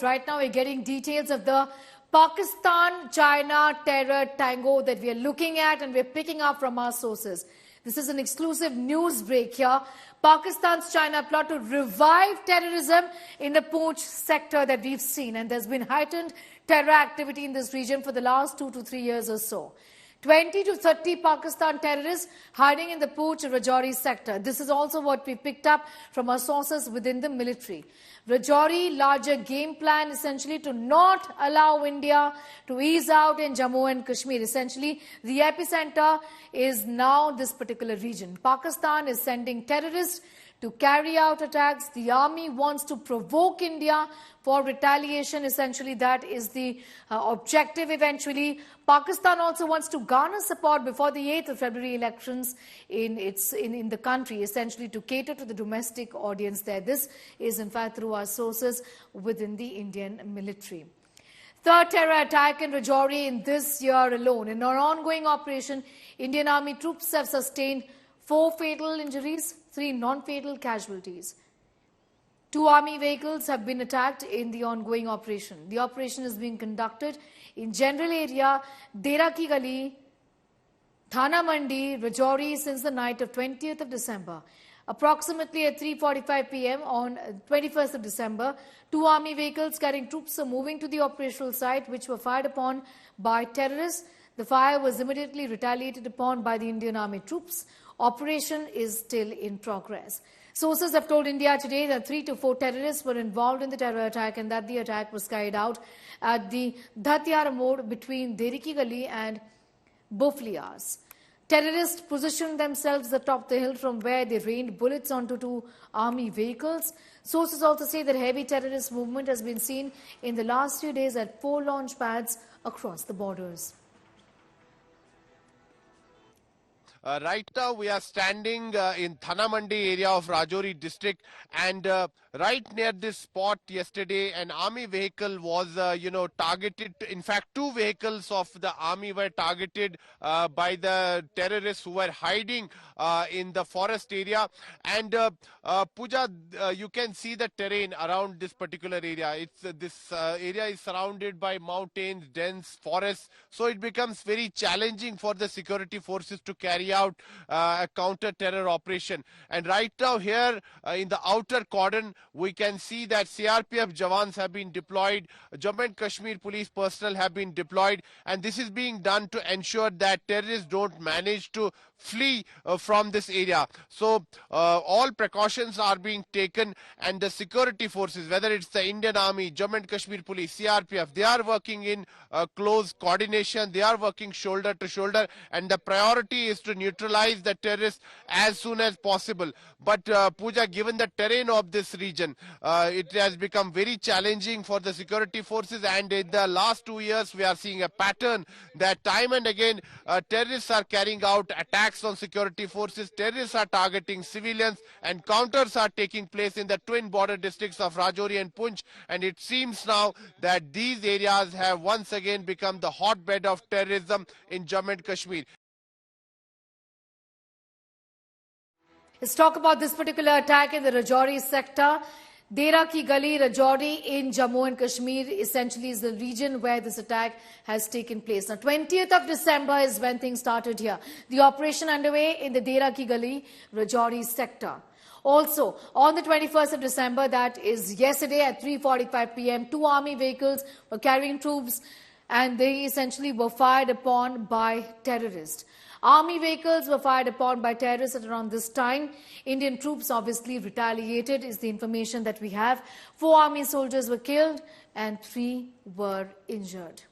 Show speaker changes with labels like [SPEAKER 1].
[SPEAKER 1] Right now, we're getting details of the Pakistan-China terror tango that we are looking at and we're picking up from our sources. This is an exclusive news break here. Pakistan's China plot to revive terrorism in the Poonch sector that we've seen. And there's been heightened terror activity in this region for the last 2 to 3 years or so. 20 to 30 Pakistan terrorists hiding in the Poonch Rajouri sector. This is also what we picked up from our sources within the military. Rajouri, larger game plan essentially to not allow India to ease out in Jammu and Kashmir. Essentially, the epicenter is now this particular region. Pakistan is sending terrorists to carry out attacks. The army wants to provoke India for retaliation. Essentially, that is the objective eventually. Pakistan also wants to garner support before the 8th of February elections in the country, essentially to cater to the domestic audience there. This is, in fact, through our sources within the Indian military. Third terror attack in Rajouri in this year alone. In our ongoing operation, Indian Army troops have sustained 4 fatal injuries, 3 non-fatal casualties. 2 army vehicles have been attacked in the ongoing operation. The operation is being conducted in general area, Dera Ki Gali, Thana Mandi, Rajouri since the night of 20th of December. Approximately at 3:45 p.m. on 21st of December, 2 army vehicles carrying troops are moving to the operational site which were fired upon by terrorists. The fire was immediately retaliated upon by the Indian Army troops. Operation is still in progress. Sources have told India today that 3 to 4 terrorists were involved in the terror attack and that the attack was carried out at the Dhatyar Mode between Deri Ki Gali and Buflias. Terrorists positioned themselves atop the hill from where they rained bullets onto 2 army vehicles. Sources also say that heavy terrorist movement has been seen in the last few days at 4 launch pads across the borders.
[SPEAKER 2] Right now we are standing in Thana Mandi area of Rajouri district, and right near this spot yesterday an army vehicle was targeted. In fact, 2 vehicles of the army were targeted by the terrorists who were hiding in the forest area. And Pooja, you can see the terrain around this particular area. This area is surrounded by mountains, dense forests, so it becomes very challenging for the security forces to carry out a counter-terror operation. And right now here in the outer cordon, we can see that CRPF Jawans have been deployed, Jammu and Kashmir police personnel have been deployed, and this is being done to ensure that terrorists don't manage to flee from this area. So all precautions are being taken, and the security forces, whether it's the Indian Army, Jammu and Kashmir police, CRPF, they are working in close coordination. They are working shoulder to shoulder, and the priority is to neutralize the terrorists as soon as possible. But Pooja, given the terrain of this region, it has become very challenging for the security forces, and in the last 2 years we are seeing a pattern that time and again terrorists are carrying out attacks on security forces, terrorists are targeting civilians, and counters are taking place in the twin border districts of Rajouri and Poonch. And it seems now that these areas have once again become the hotbed of terrorism in Jammu and Kashmir.
[SPEAKER 1] Let's talk about this particular attack in the Rajouri sector. Dera Ki Gali, Rajouri in Jammu and Kashmir essentially is the region where this attack has taken place. Now, 20th of December is when things started here. The operation underway in the Dera Ki Gali, Rajouri sector. Also, on the 21st of December, that is yesterday at 3:45 p.m., 2 army vehicles were carrying troops and they essentially were fired upon by terrorists. Army vehicles were fired upon by terrorists at around this time. Indian troops obviously retaliated is the information that we have. 4 army soldiers were killed and 3 were injured.